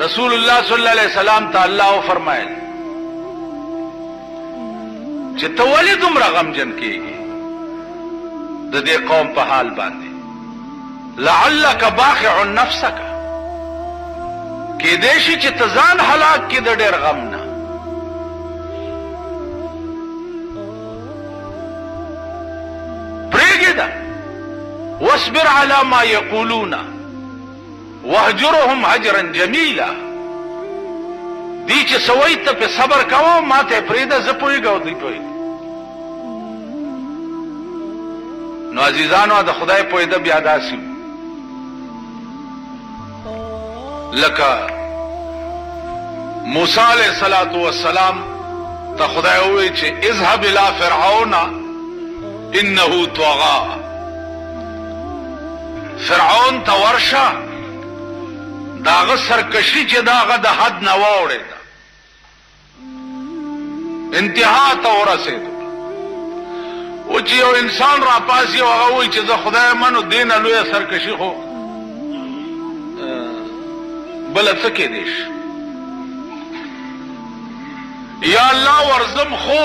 رسول الله صلی الله علیه وسلم ته الله فرمایل چې ته ولې دومره غمجن کېږي د دې قوم په حال باندې؟ لعلک باخع نفسک، کېدای شي چې ته ځان هلاک کړې د ډېر غم نه. پرېږده، واصبر علی ما یقولون واهجرهم هجرا جمیلا. دی چې سوی ته په صبر کوه، ما ته پرېږده، زه پوهېږم او دوی پوهېږي. نو عزیزانو د خدای پوهېده بیا داسې وو لکه موسی علیه الصلاة والسلام ته خدای وویل چې اذهب الی فرعون انه طغى. فرعون ته ورشه، داغه سرکشي چې داغه د حد نه واوړېده، انتها ته ورسېدو. او چې یو انسان را پاسي او هغه وایي چې زه خدای منو، دې نه لویه سرکشي خو بله څه کېدی شي. یا الله ورځم خو